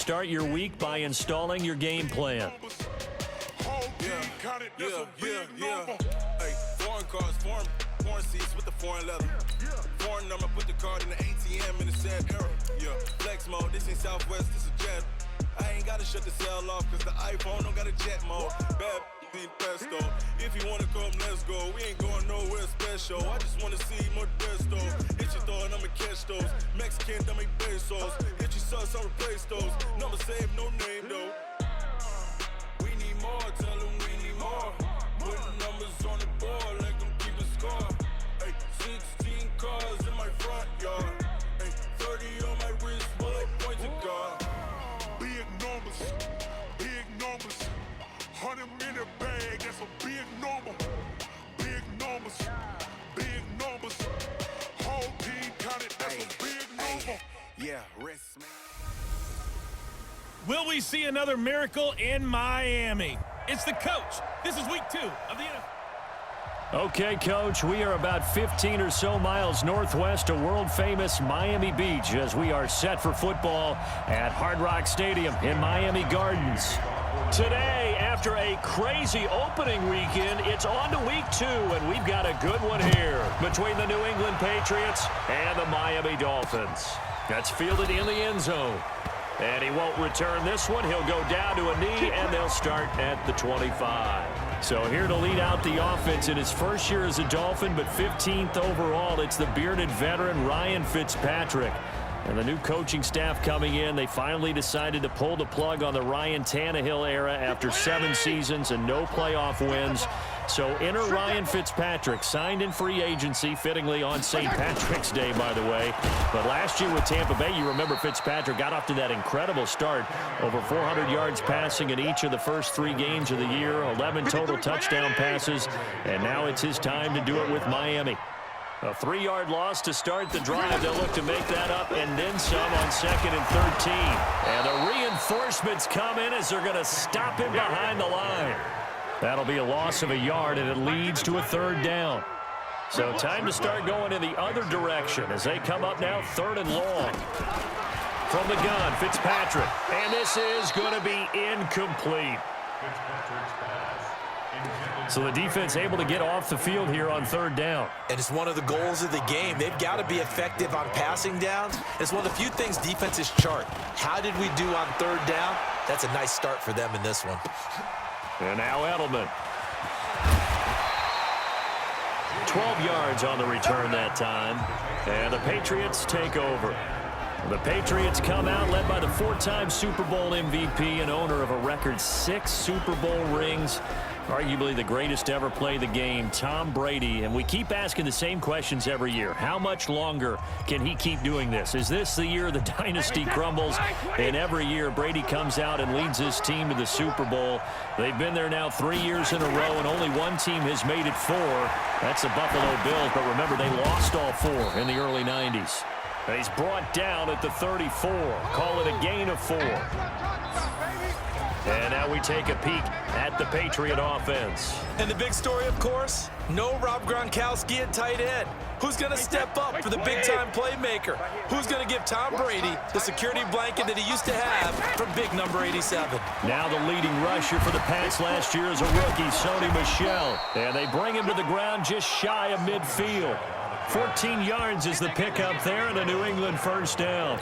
start your week by installing your game plan. Yeah. Hey, foreign cars, foreign seats with the foreign leather. Foreign number, put the card in the ATM in the sad era. Yeah, flex mode, this ain't Southwest, this a jet. I ain't gotta shut the cell off, cause the iPhone don't got a jet mode. Bad ain't pesto. If you wanna come, let's go. We ain't going nowhere special. I just wanna see more Modesto. Hit your thought, I'ma catch those. Mexican, dumb make pesos. Hit your sauce, I'll replace those. Number save, no name though. We need more, tell them we need more. Putting numbers on the board like I'm keeping score. Hey, 16 cars in my front yard. Hey, 30 on my wrist, while I point to God. Big numbers, big numbers. 100 in a bag, that's a big number. Big numbers, big numbers. Whole team counted, that's a big number. Yeah, rest, man. Will we see another miracle in Miami? It's the coach. This is week 2 of the NFL. Okay, Coach, we are about 15 or so miles northwest of world-famous Miami Beach as we are set for football at Hard Rock Stadium in Miami Gardens. Today, after a crazy opening weekend, it's on to week 2, and we've got a good one here between the New England Patriots and the Miami Dolphins. That's fielded in the end zone. And he won't return this one. He'll go down to a knee, and they'll start at the 25. So here to lead out the offense in his first year as a Dolphin, but 15th overall, it's the bearded veteran Ryan Fitzpatrick. And the new coaching staff coming in, they finally decided to pull the plug on the Ryan Tannehill era after 7 seasons and no playoff wins. So enter Ryan Fitzpatrick, signed in free agency, fittingly on St. Patrick's Day, by the way. But last year with Tampa Bay, you remember Fitzpatrick got off to that incredible start. Over 400 yards passing in each of the first 3 games of the year, 11 total touchdown passes, and now it's his time to do it with Miami. A 3-yard loss to start the drive. They'll look to make that up and then some on 2nd and 13. And the reinforcements come in as they're going to stop him behind the line. That'll be a loss of a yard, and it leads to a 3rd down. So time to start going in the other direction as they come up now 3rd and long. From the gun, Fitzpatrick. And this is going to be incomplete. So the defense able to get off the field here on 3rd down. And it's one of the goals of the game. They've got to be effective on passing downs. It's one of the few things defenses chart. How did we do on 3rd down? That's a nice start for them in this one. And now Edelman. 12 yards on the return that time. And the Patriots take over. The Patriots come out led by the 4-time Super Bowl MVP and owner of a record 6 Super Bowl rings. Arguably the greatest to ever play the game, Tom Brady. And we keep asking the same questions every year. How much longer can he keep doing this? Is this the year the dynasty crumbles? And every year, Brady comes out and leads his team to the Super Bowl. They've been there now 3 years in a row, and only one team has made it 4. That's the Buffalo Bills. But remember, they lost all 4 in the early 90s. And he's brought down at the 34. Call it a gain of 4. And now we take a peek at the Patriot offense. And the big story, of course, no Rob Gronkowski at tight end. Who's going to step up for the big-time playmaker? Who's going to give Tom Brady the security blanket that he used to have from big number 87? Now the leading rusher for the Pats last year is a rookie, Sony Michel. And they bring him to the ground just shy of midfield. 14 yards is the pickup there and a New England 1st down.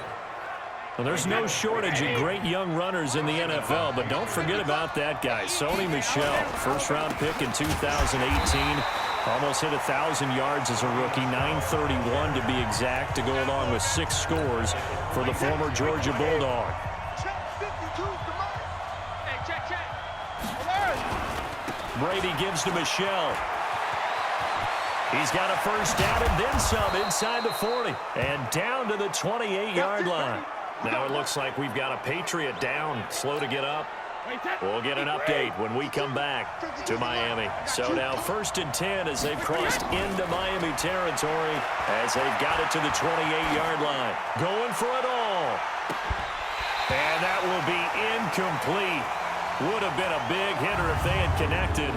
Well, there's no shortage of great young runners in the NFL, but don't forget about that guy, Sony Michel, 1st-round pick in 2018. Almost hit 1,000 yards as a rookie, 931 to be exact, to go along with 6 scores for the former Georgia Bulldog. Brady gives to Michel. He's got a 1st down and then some inside the 40 and down to the 28-yard line. Now it looks like we've got a Patriot down, slow to get up. We'll get an update when we come back to Miami. So now 1st and 10 as they've crossed into Miami territory as they've got it to the 28-yard line. Going for it all. And that will be incomplete. Would have been a big hitter if they had connected.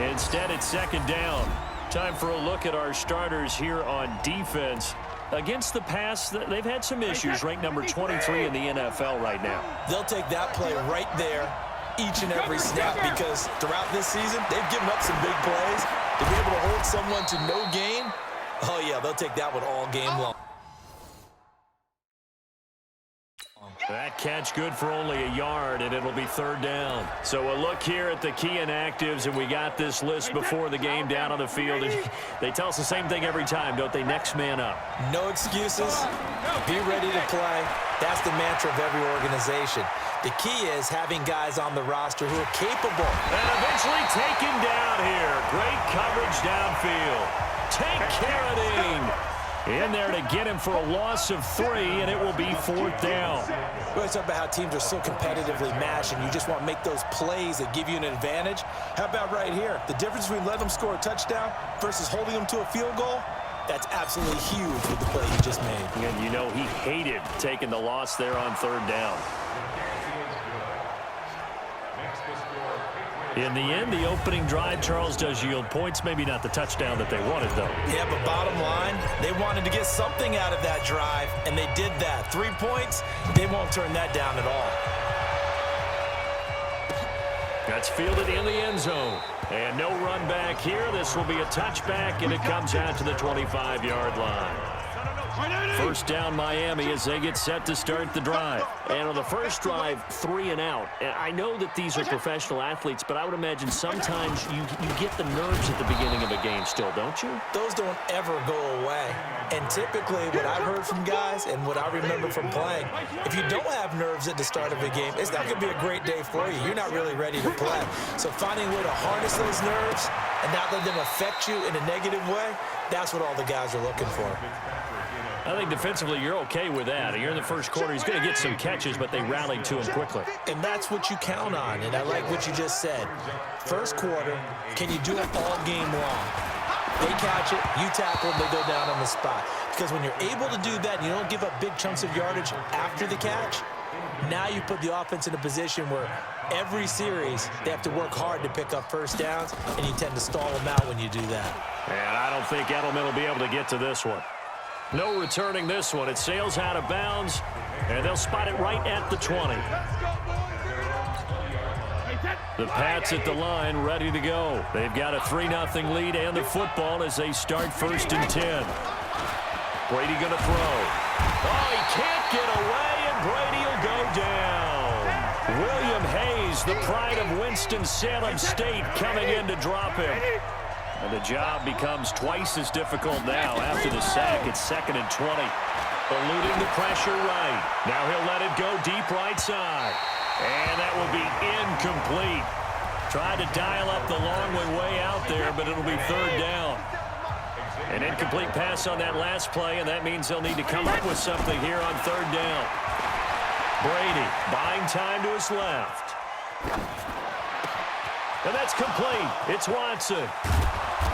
Instead, it's 2nd down. Time for a look at our starters here on defense. against the pass, they've had some issues, ranked number 23 in the NFL right now. They'll take that play right there each and every snap because throughout this season, they've given up some big plays. To be able to hold someone to no gain, oh, yeah, they'll take that one all game long. That catch good for only a yard, and it'll be third down. So a look here at the key inactives, and we got this list before the game down on the field. And they tell us the same thing every time, don't they? Next man up. No excuses. Be ready to play. That's the mantra of every organization. The key is having guys on the roster who are capable. And eventually taken down here. Great coverage downfield. Take Carradine in there to get him for a loss of 3, and it will be fourth down. We always talk about how teams are so competitively matched, and you just want to make those plays that give you an advantage. How about right here? The difference between letting them score a touchdown versus holding them to a field goal, that's absolutely huge with the play he just made. And you know he hated taking the loss there on third down. In the end, the opening drive, Charles, does yield points. Maybe not the touchdown that they wanted, though. Yeah, but bottom line, they wanted to get something out of that drive, and they did that. 3 points, they won't turn that down at all. That's fielded in the end zone. And no run back here. This will be a touchback, and it comes out to the 25-yard line. First down Miami as they get set to start the drive. And on the first drive, 3 and out. And I know that these are professional athletes, but I would imagine sometimes you get the nerves at the beginning of a game still, don't you? Those don't ever go away. And typically what I've heard from guys and what I remember from playing, if you don't have nerves at the start of a game, it's not going to be a great day for you. You're not really ready to play. So finding a way to harness those nerves and not let them affect you in a negative way, that's what all the guys are looking for. I think defensively you're okay with that. You're in the first quarter. He's going to get some catches, but they rallied to him quickly. And that's what you count on, and I like what you just said. First quarter, can you do it all game long? They catch it, you tackle them, they go down on the spot. Because when you're able to do that and you don't give up big chunks of yardage after the catch, now you put the offense in a position where every series they have to work hard to pick up first downs, and you tend to stall them out when you do that. And I don't think Edelman will be able to get to this one. No returning this one. It sails out of bounds, and they'll spot it right at the 20. The Pats at the line, ready to go. They've got a 3-0 lead and the football as they start first and 10. Brady going to throw. Oh, he can't get away, and Brady will go down. William Hayes, the pride of Winston-Salem State, coming in to drop him. And the job becomes twice as difficult now after the sack. It's 2nd and 20. Eluding the pressure right. Now he'll let it go deep right side. And that will be incomplete. Tried to dial up the long way out there, but it'll be third down. An incomplete pass on that last play, and that means they'll need to come up with something here on third down. Brady buying time to his left. And that's complete. It's Watson.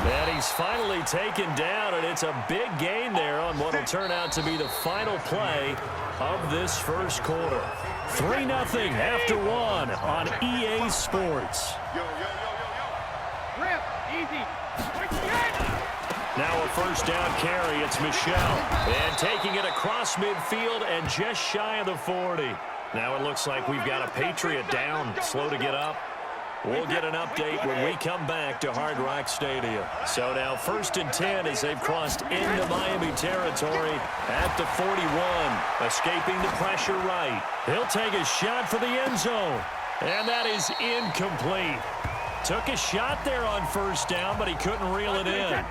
And he's finally taken down, and it's a big gain there on what will turn out to be the final play of this first quarter. 3-0 after 1 on EA Sports. Now a first down carry. It's Michel. And taking it across midfield and just shy of the 40. Now it looks like we've got a Patriot down, slow to get up. We'll get an update when we come back to Hard Rock Stadium. So now 1st and 10 as they've crossed into Miami territory at the 41. Escaping the pressure right. He'll take a shot for the end zone. And that is incomplete. Took a shot there on first down, but he couldn't reel it in.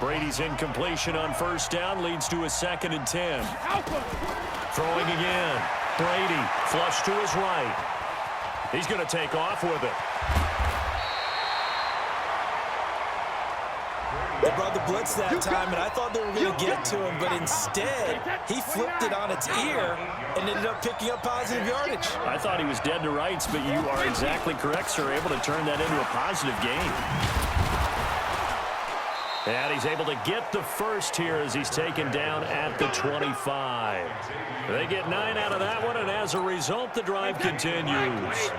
Brady's incompletion on first down leads to a 2nd and 10. Throwing again. Brady flush to his right. He's going to take off with it. They brought the blitz that time, and I thought they were going to get to him, but instead, he flipped it on its ear and ended up picking up positive yardage. I thought he was dead to rights, but you are exactly correct, sir. Able to turn that into a positive gain. And he's able to get the first here as he's taken down at the 25. They get 9 out of that one, and as a result, the drive continues.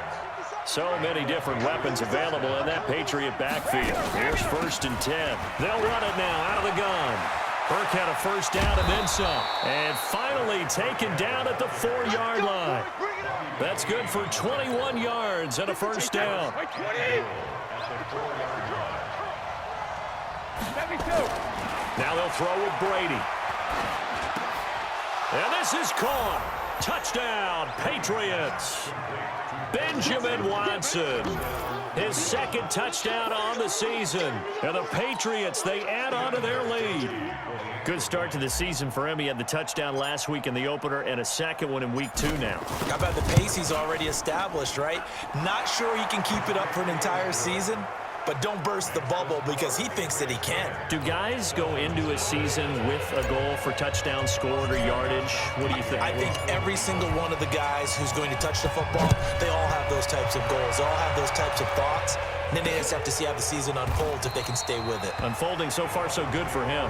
So many different weapons available in that Patriot backfield. Here's 1st and 10. They'll run it now out of the gun. Burke had a first down and then some. And finally taken down at the 4-yard line. That's good for 21 yards and a first down. Now they'll throw with Brady. And this is caught. Touchdown, Patriots. Benjamin Watson. His second touchdown on the season. And the Patriots, they add on to their lead. Good start to the season for him. He had the touchdown last week in the opener and a second one in week 2 now. How about the pace he's already established, right? Not sure he can keep it up for an entire season, but don't burst the bubble because he thinks that he can. Do guys go into a season with a goal for touchdown scored or yardage? What do you think? I think every single one of the guys who's going to touch the football, they all have those types of goals. They all have those types of thoughts. And then they just have to see how the season unfolds if they can stay with it. Unfolding so far so good for him.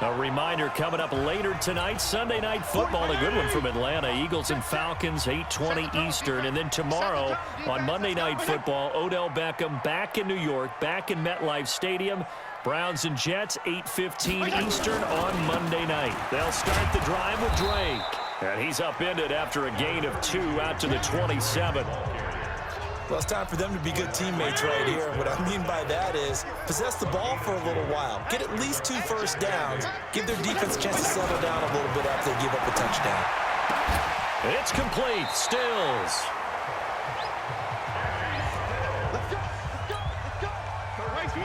A reminder coming up later tonight, Sunday Night Football, a good one from Atlanta. Eagles and Falcons, 8:20 Eastern. And then tomorrow on Monday Night Football, Odell Beckham back in New York, back in MetLife Stadium. Browns and Jets, 8:15 Eastern on Monday night. They'll start the drive with Drake. And he's upended after a gain of 2 out to the 27. Well, it's time for them to be good teammates right here. What I mean by that is possess the ball for a little while. Get at least 2 first downs. Give their defense a chance to settle down a little bit after they give up a touchdown. It's complete. Stills.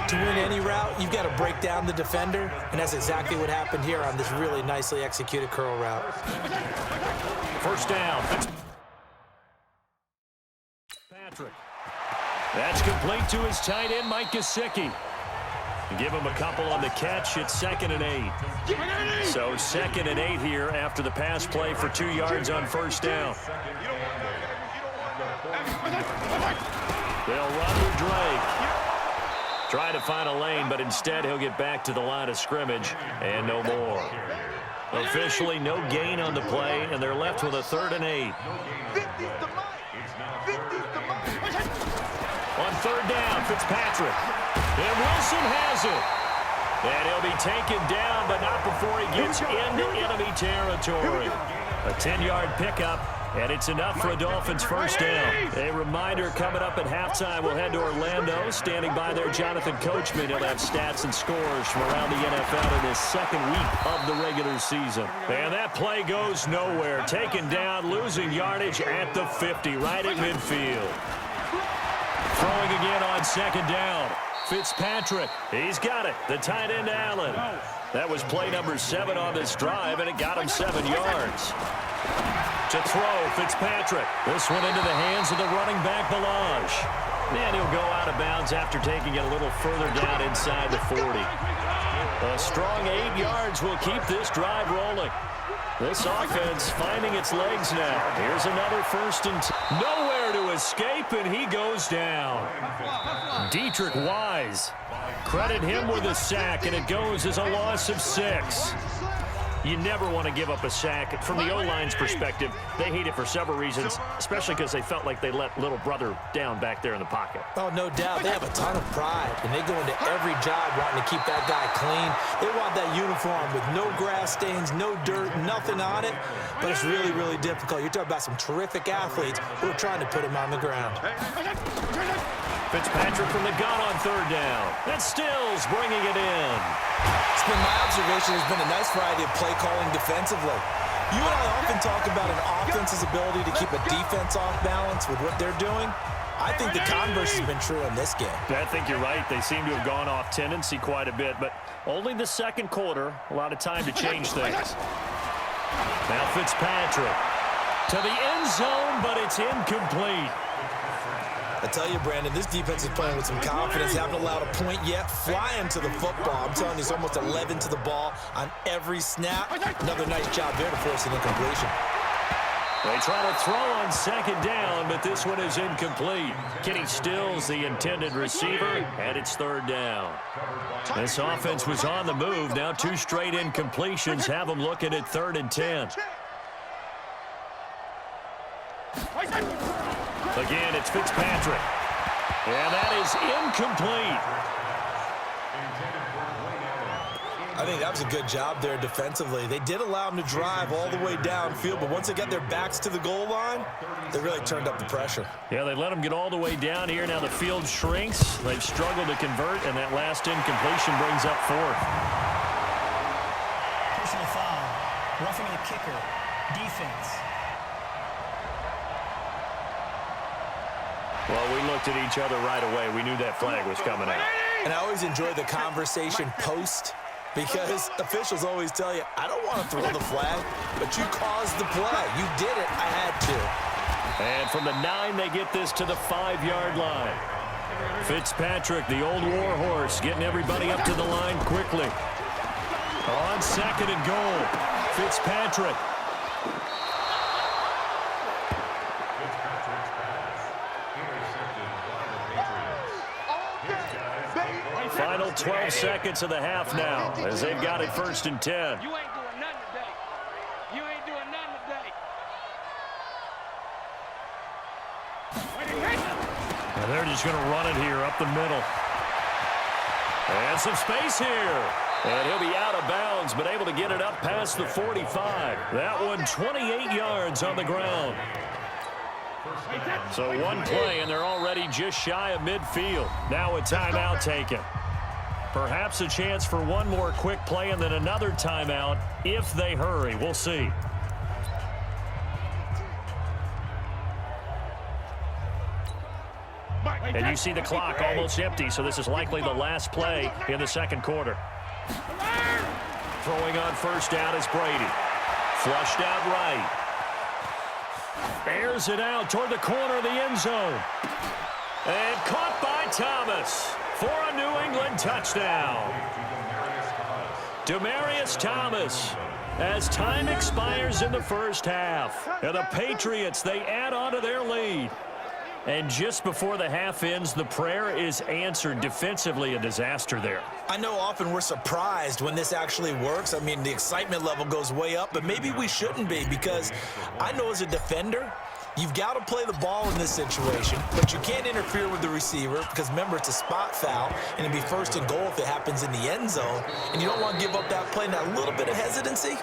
To win any route, you've got to break down the defender, and that's exactly what happened here on this really nicely executed curl route. First down. That's complete to his tight end, Mike Gesicki. Give him a couple on the catch. It's 2nd and 8. So 2nd and 8 here after the pass play for 2 yards on first down. They'll run with Drake. Try to find a lane, but instead he'll get back to the line of scrimmage and no more. Officially no gain on the play, and they're left with a 3rd and 8. On 3rd down, Fitzpatrick. And Wilson has it. And he'll be taken down, but not before he gets into enemy territory. A 10-yard pickup, and it's enough for a Dolphins first down. A reminder coming up at halftime, we'll head to Orlando. Standing by there, Jonathan Coachman. He'll have stats and scores from around the NFL in his 2nd week of the regular season. And that play goes nowhere. Taken down, losing yardage at the 50, right at midfield. Throwing again on 2nd down. Fitzpatrick, he's got it. The tight end, Allen. That was play number 7 on this drive, and it got him 7 yards. To throw, Fitzpatrick. This one into the hands of the running back, Balaj. And he'll go out of bounds after taking it a little further down inside the 40. A strong 8 yards will keep this drive rolling. This offense finding its legs now. Here's another 1st and 10. Nowhere to escape, and he goes down. Dietrich Wise. Credit him with a sack, and it goes as a loss of 6. You never want to give up a sack. From the O-line's perspective, they hate it for several reasons, especially because they felt like they let little brother down back there in the pocket. Oh, no doubt. They have a ton of pride, and they go into every job wanting to keep that guy clean. They want that uniform with no grass stains, no dirt, nothing on it, but it's really, really difficult. You're talking about some terrific athletes who are trying to put him on the ground. Fitzpatrick from the gun on 3rd down. And Stills bringing it in. It's been my observation there's been a nice variety of play calling defensively. You and I often talk about an offense's ability to keep a defense off balance with what they're doing. I think the converse has been true in this game. I think you're right. They seem to have gone off tendency quite a bit, but only the 2nd quarter. A lot of time to change things. Now Fitzpatrick to the end zone, but it's incomplete. I tell you, Brandon, this defense is playing with some confidence. Haven't allowed a point yet. Flying to the football. I'm telling you, it's almost 11 to the ball on every snap. Another nice job there to force an incompletion. They try to throw on 2nd down, but this one is incomplete. Kenny Stills, the intended receiver, and it's 3rd down. This offense was on the move. Now 2 straight incompletions have them looking at 3rd and 10. Again, it's Fitzpatrick. And that is incomplete. I think that was a good job there defensively. They did allow them to drive all the way downfield, but once they got their backs to the goal line, they really turned up the pressure. Yeah, they let them get all the way down here. Now the field shrinks. They've struggled to convert, and that last incompletion brings up fourth. Personal foul. Roughing the kicker. Defense. Well, we looked at each other right away. We knew that flag was coming out. And I always enjoy the conversation post, because officials always tell you, I don't want to throw the flag, but you caused the play. You did it. I had to. And from the 9, they get this to the 5-yard line. Fitzpatrick, the old war horse, getting everybody up to the line quickly. On 2nd and goal, Fitzpatrick. Final 12 seconds of the half now, as they've got it 1st and 10. You ain't doing nothing today. You ain't doing nothing today. And they're just going to run it here up the middle. And some space here. And he'll be out of bounds, but able to get it up past the 45. That one 28 yards on the ground. So one play, and they're already just shy of midfield. Now a timeout taken. Perhaps a chance for one more quick play and then another timeout if they hurry. We'll see. And you see the clock almost empty, so this is likely the last play in the second quarter. Throwing on first down is Brady. Flushed out right. Airs it out toward the corner of the end zone. And caught by Thomas for a New England touchdown. Demaryius Thomas, as time expires in the first half. And the Patriots, they add on to their lead. And just before the half ends, the prayer is answered. Defensively, a disaster there. I know often we're surprised when this actually works. I mean, the excitement level goes way up, but maybe we shouldn't be, because I know as a defender, you've got to play the ball in this situation, but you can't interfere with the receiver because, remember, it's a spot foul, and it'd be 1st and goal if it happens in the end zone, and you don't want to give up that play. And that little bit of hesitancy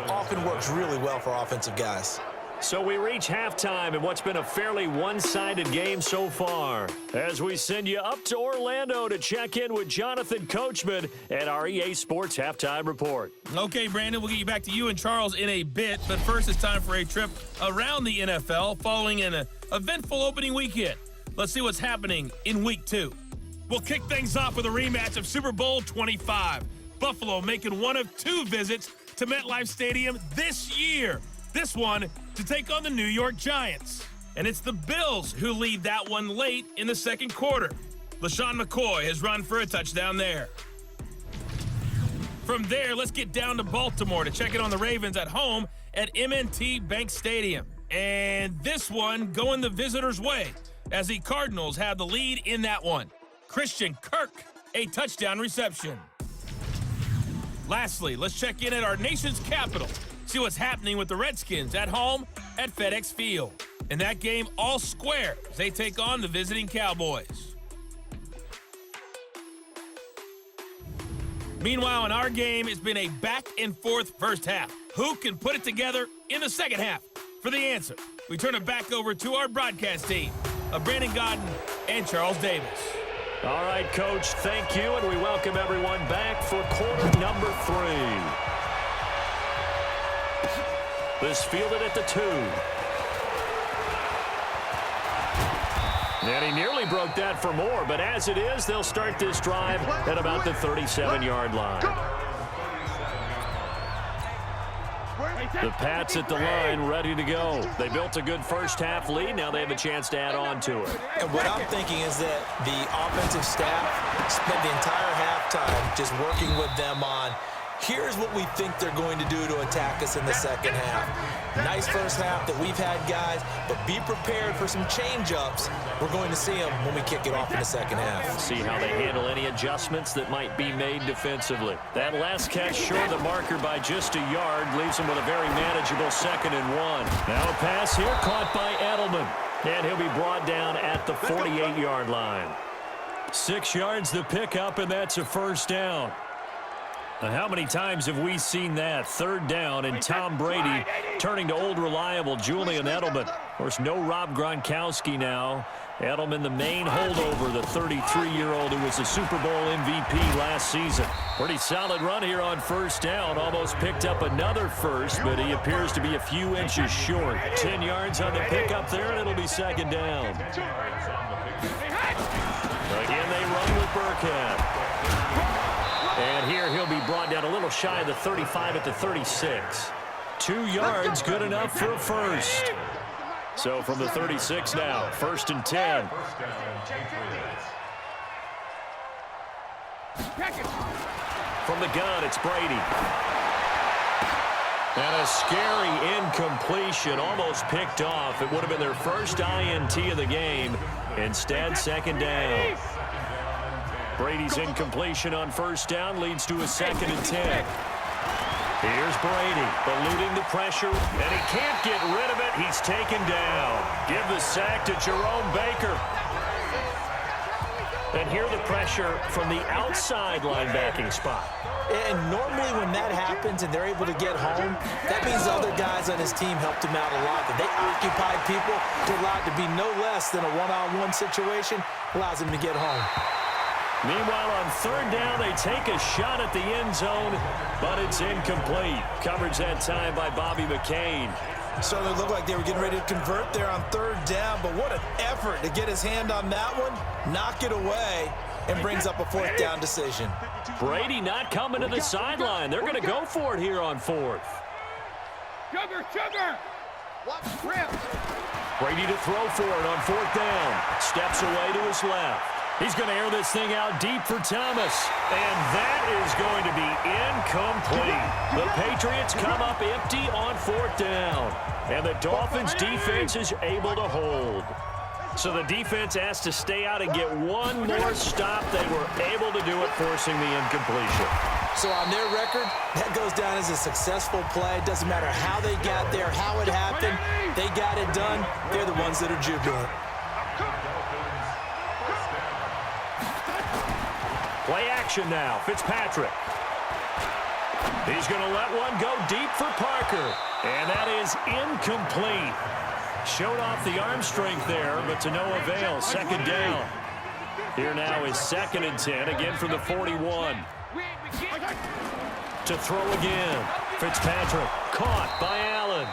often works really well for offensive guys. So we reach halftime in what's been a fairly one-sided game so far, as we send you up to Orlando to check in with Jonathan Coachman at our EA Sports Halftime Report. Okay, Brandon, we'll get you back to you and Charles in a bit, but first it's time for a trip around the NFL following an eventful opening weekend. Let's see what's happening in Week 2. We'll kick things off with a rematch of Super Bowl 25. Buffalo making one of 2 visits to MetLife Stadium this year. This one to take on the New York Giants. And it's the Bills who lead that one late in the second quarter. LaShawn McCoy has run for a touchdown there. From there, let's get down to Baltimore to check in on the Ravens at home at M&T Bank Stadium. And this one going the visitors' way, as the Cardinals have the lead in that one. Christian Kirk, a touchdown reception. Lastly, let's check in at our nation's capital. See what's happening with the Redskins at home at FedEx Field. In that game, all square as they take on the visiting Cowboys. Meanwhile, in our game, it's been a back-and-forth first half. Who can put it together in the second half? For the answer, we turn it back over to our broadcast team of Brandon Godden and Charles Davis. All right, Coach, thank you, and we welcome everyone back for quarter number 3. This fielded at the 2. And he nearly broke that for more, but as it is, they'll start this drive at about the 37-yard line. The Pats at the line, ready to go. They built a good first half lead. Now they have a chance to add on to it. And what I'm thinking is that the offensive staff spent the entire halftime just working with them on, here's what we think they're going to do to attack us in the second half. Nice first half that we've had, guys, but be prepared for some change-ups. We're going to see them when we kick it off in the second half. See how they handle any adjustments that might be made defensively. That last catch short of the marker by just a yard leaves them with a very manageable 2nd and 1. Now a pass here caught by Edelman, and he'll be brought down at the 48-yard line. 6 yards the pickup, and that's a first down. Now, how many times have we seen that? 3rd down, and Tom Brady turning to old reliable Julian Edelman. Of course, no Rob Gronkowski now. Edelman, the main holdover, the 33-year-old who was the Super Bowl MVP last season. Pretty solid run here on 1st down. Almost picked up another first, but he appears to be a few inches short. 10 yards on the pickup there, and it'll be 2nd down. Again, they run with Burkhead. And here he'll be brought down a little shy of the 35 at the 36. 2 yards, good enough for a first. So from the 36 now, 1st and 10. From the gun, it's Brady. And a scary incompletion, almost picked off. It would have been their first INT of the game. Instead, 2nd down. Brady's incompletion on 1st down leads to a 2nd and 10. Here's Brady, eluding the pressure, and he can't get rid of it. He's taken down. Give the sack to Jerome Baker. And here the pressure from the outside linebacking spot. And normally when that happens and they're able to get home, that means other guys on his team helped him out a lot. That they occupied people to allow it to be no less than a one-on-one situation, allows him to get home. Meanwhile, on 3rd down, they take a shot at the end zone, but it's incomplete. Coverage that time by Bobby McCain. Certainly looked like they were getting ready to convert there on 3rd down, but what an effort to get his hand on that one, knock it away, and brings up a 4th down decision. Brady not coming to the sideline. They're going to go for it here on 4th. Sugar! Brady to throw for it on 4th down. Steps away to his left. He's going to air this thing out deep for Thomas. And that is going to be incomplete. The Patriots come up empty on 4th down. And the Dolphins defense is able to hold. So the defense has to stay out and get one more stop. They were able to do it, forcing the incompletion. So on their record, that goes down as a successful play. It doesn't matter how they got there, how it happened. They got it done. They're the ones that are jubilant. Play action now. Fitzpatrick. He's going to let one go deep for Parker. And that is incomplete. Showed off the arm strength there, but to no avail. 2nd down. Here now is 2nd and 10, again from the 41. To throw again. Fitzpatrick caught by Allen.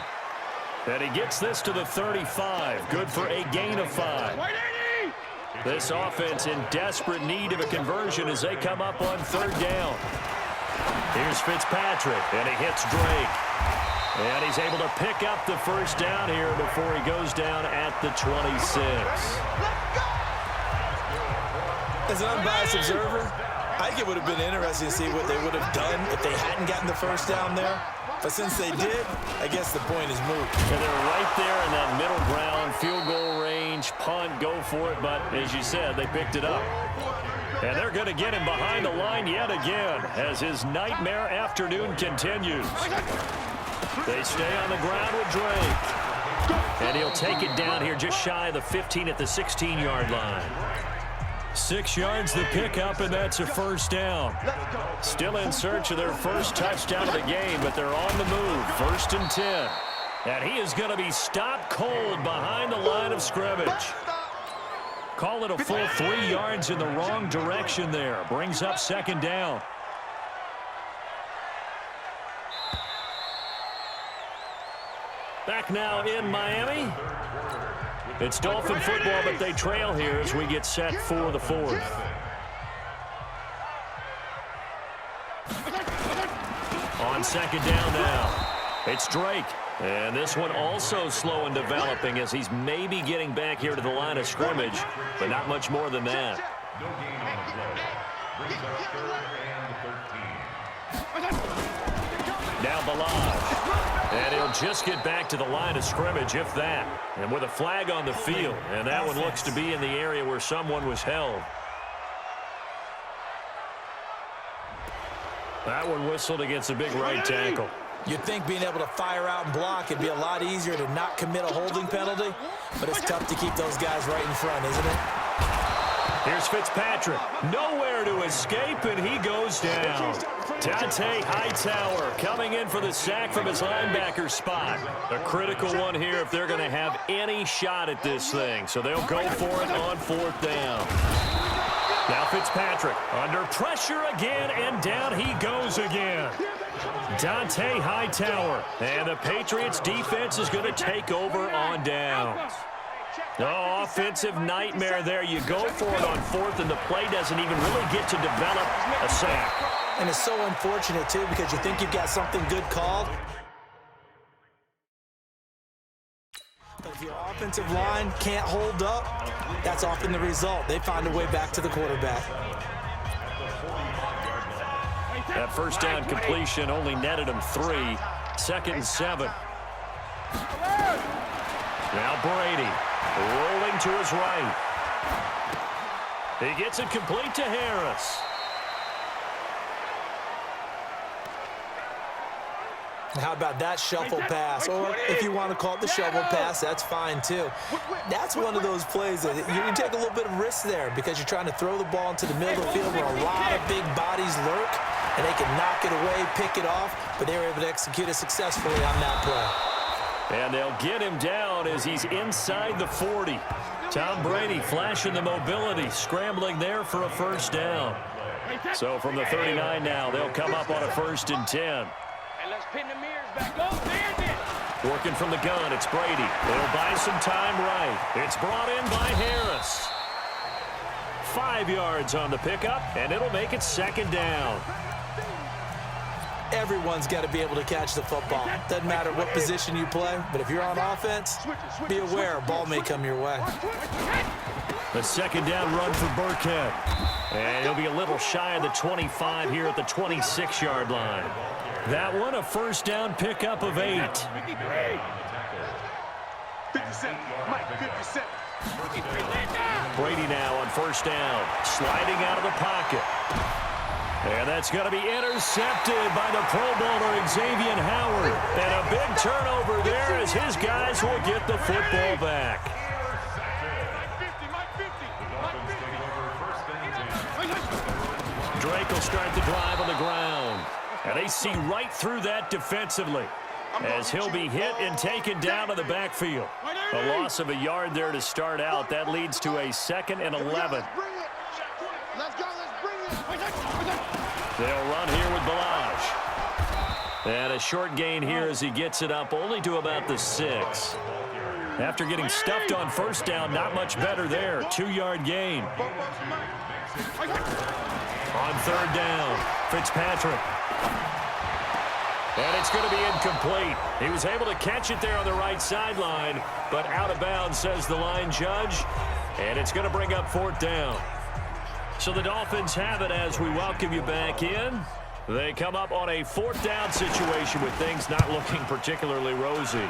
And he gets this to the 35. Good for a gain of 5. This offense in desperate need of a conversion as they come up on 3rd down. Here's Fitzpatrick, and he hits Drake. And he's able to pick up the 1st down here before he goes down at the 26. As an unbiased observer, I think it would have been interesting to see what they would have done if they hadn't gotten the 1st down there. But since they did, I guess the point is moot. And they're right there in that middle ground, field goal range, punt, go for it. But as you said, they picked it up. And they're going to get him behind the line yet again as his nightmare afternoon continues. They stay on the ground with Drake. And he'll take it down here just shy of the 15 at the 16-yard line. 6 yards the pickup, and that's a 1st down. Still in search of their first touchdown of the game, but they're on the move. 1st and 10. And he is going to be stopped cold behind the line of scrimmage. Call it a full 3 yards in the wrong direction there. Brings up 2nd down. Back now in Miami. It's Dolphin football, but they trail here as we get set for the 4th. On 2nd down now, it's Drake. And this one also slow in developing as he's maybe getting back here to the line of scrimmage, but not much more than that. Now Balaj. And he'll just get back to the line of scrimmage, if that. And with a flag on the field. And that one looks to be in the area where someone was held. That one whistled against a big right tackle. You'd think being able to fire out and block would be a lot easier to not commit a holding penalty, but it's tough to keep those guys right in front, isn't it? Here's Fitzpatrick. Nowhere to escape, and he goes down. Dante Hightower coming in for the sack from his linebacker spot. A critical one here if they're going to have any shot at this thing. So they'll go for it on 4th down. Now Fitzpatrick under pressure again, and down he goes again. Dante Hightower, and the Patriots defense is going to take over on downs. Oh, offensive nightmare there. You go for it on 4th, and the play doesn't even really get to develop a sack. And it's so unfortunate, too, because you think you've got something good called. But if your offensive line can't hold up, that's often the result. They find a way back to the quarterback. That first down completion only netted him 3. 2nd and 7. Now Brady rolling to his right. He gets it complete to Harris. How about that shuffle pass? Or if you want to call it the shovel pass, that's fine too. That's one of those plays that you take a little bit of risk there because you're trying to throw the ball into the middle of the field where a lot of big bodies lurk, and they can knock it away, pick it off, but they were able to execute it successfully on that play. And they'll get him down as he's inside the 40. Tom Brady flashing the mobility, scrambling there for a first down. So from the 39 now, they'll come up on a 1st and 10. Let's pin the mirrors back. Go, there's it. Working from the gun, it's Brady. They'll buy some time right. It's brought in by Harris. 5 yards on the pickup, and it'll make it 2nd down. Everyone's got to be able to catch the football. Doesn't matter what position you play, but if you're on offense, be aware a ball may come your way. The 2nd down run for Burkhead. And he'll be a little shy of the 25 here at the 26-yard line. That one, a first down pickup of 8. 57, Mike, 57. Brady now on first down, sliding out of the pocket. And that's going to be intercepted by the Pro Bowler Xavier Howard. And a big turnover there as his guys will get the football back. Drake will start the drive on the ground. And they see right through that defensively as he'll be hit and taken down to the backfield. A loss of a yard there to start out. That leads to a 2nd and 11. They'll run here with Balaj. And a short gain here as he gets it up only to about the 6. After getting stuffed on first down, not much better there. 2-yard gain. On 3rd down, Fitzpatrick. And it's going to be incomplete. He was able to catch it there on the right sideline, but out of bounds, says the line judge. And it's going to bring up 4th down. So the Dolphins have it as we welcome you back in. They come up on a 4th down situation with things not looking particularly rosy.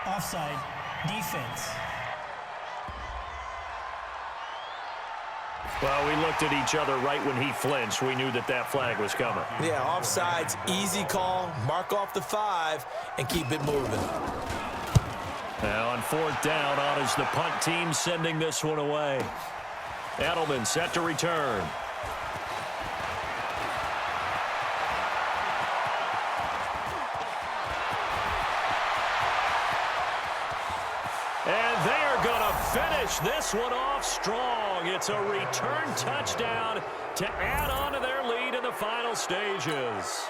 Offside, defense. Well, we looked at each other right when he flinched. We knew that that flag was coming. Yeah, offsides, easy call, mark off the 5, and keep it moving. Now on 4th down, on is the punt team sending this one away. Edelman set to return. And they are going to finish this one off strong. It's a return touchdown to add on to their lead in the final stages.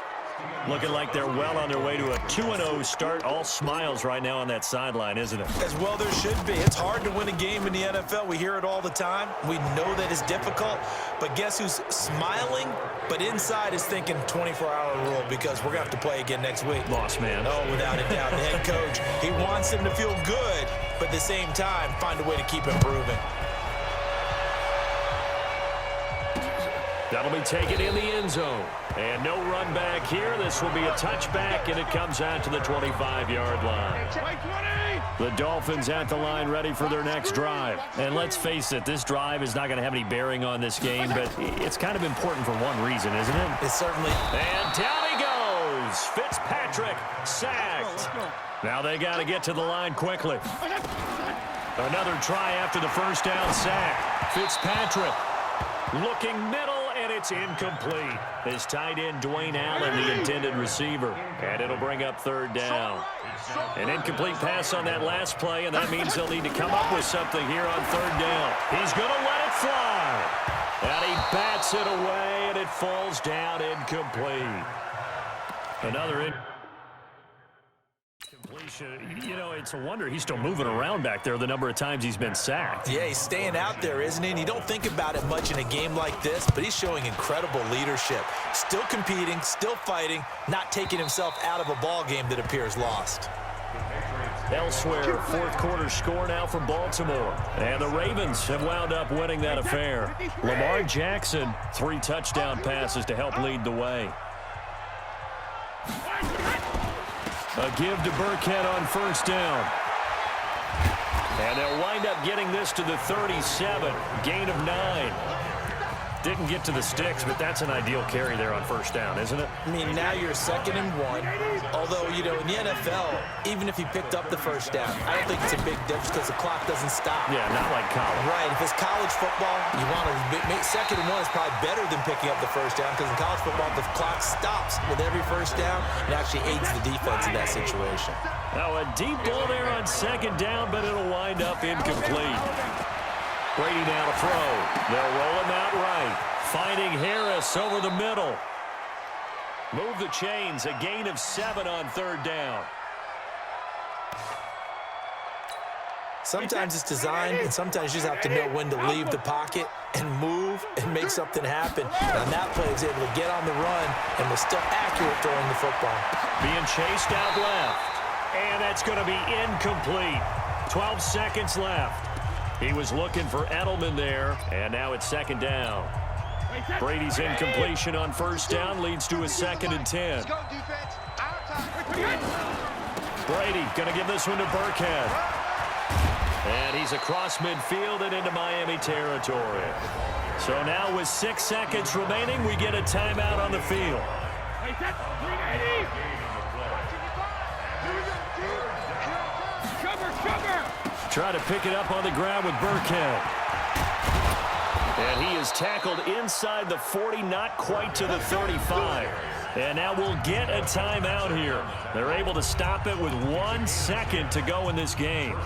Looking like they're well on their way to a 2-0 start. All smiles right now on that sideline, isn't it? As well there should be. It's hard to win a game in the NFL. We hear it all the time. We know that it's difficult. But guess who's smiling? But inside is thinking 24-hour rule because we're going to have to play again next week. Lost man. Oh, without a doubt. The head coach, he wants them to feel good, but at the same time, find a way to keep improving. That'll be taken in the end zone. And no run back here. This will be a touchback, and it comes out to the 25-yard line. The Dolphins at the line ready for their next drive. And let's face it, this drive is not going to have any bearing on this game, but it's kind of important for one reason, isn't it? It certainly. And down he goes. Fitzpatrick sacked. Now they got to get to the line quickly. Another try after the first down sack. Fitzpatrick looking middle, and it's incomplete. His tight end, Dwayne Allen, the intended receiver. And it'll bring up third down. An incomplete pass on that last play, and that means they'll need to come up with something here on third down. He's going to let it fly. And he bats it away, and it falls down incomplete. Another incompletion. You know, it's a wonder he's still moving around back there the number of times he's been sacked. Yeah, he's staying out there, isn't he? And you don't think about it much in a game like this, but he's showing incredible leadership. Still competing, still fighting, not taking himself out of a ball game that appears lost. Elsewhere, fourth quarter score now for Baltimore. And the Ravens have wound up winning that affair. Lamar Jackson, 3 touchdown passes to help lead the way. A give to Burkhead on first down. And they'll wind up getting this to the 37. Gain of 9. Didn't get to the sticks, but that's an ideal carry there on first down, isn't it? I mean, now you're 2nd and 1. Although, you know, in the NFL, even if he picked up the first down, I don't think it's a big difference because the clock doesn't stop. Yeah, not like college. Right. If it's college football, you want to make 2nd and 1 is probably better than picking up the first down because in college football, the clock stops with every first down and actually aids the defense in that situation. Now, a deep ball there on 2nd down, but it'll wind up incomplete. Brady now to throw. They'll roll him out right. Finding Harris over the middle. Move the chains. A gain of 7 on third down. Sometimes it's designed, and sometimes you just have to know when to leave the pocket and move and make something happen. And on that play, he was able to get on the run and was still accurate throwing the football. Being chased out left. And that's going to be incomplete. 12 seconds left. He was looking for Edelman there, and now it's 2nd down. Brady's incompletion on first down leads to a 2nd and 10. Brady going to give this one to Burkhead. And he's across midfield and into Miami territory. So now with 6 seconds remaining, we get a timeout on the field. Try to pick it up on the ground with Burkhead. And he is tackled inside the 40, not quite to the 35. And now we'll get a timeout here. They're able to stop it with 1 second to go in this game.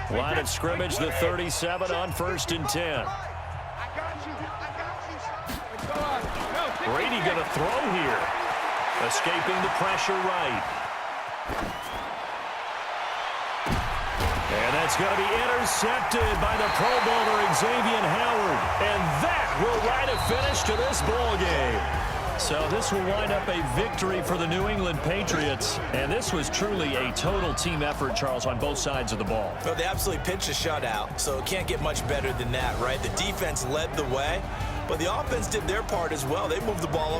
Line of scrimmage, the 37 on 1st and 10. Brady going to throw here. Escaping the pressure right. And that's going to be intercepted by the Pro Bowler Xavier Howard. And that will write a finish to this ball game. So this will wind up a victory for the New England Patriots. And this was truly a total team effort, Charles, on both sides of the ball. Well, they absolutely pitched a shutout, so it can't get much better than that, right? The defense led the way, but the offense did their part as well. They moved the ball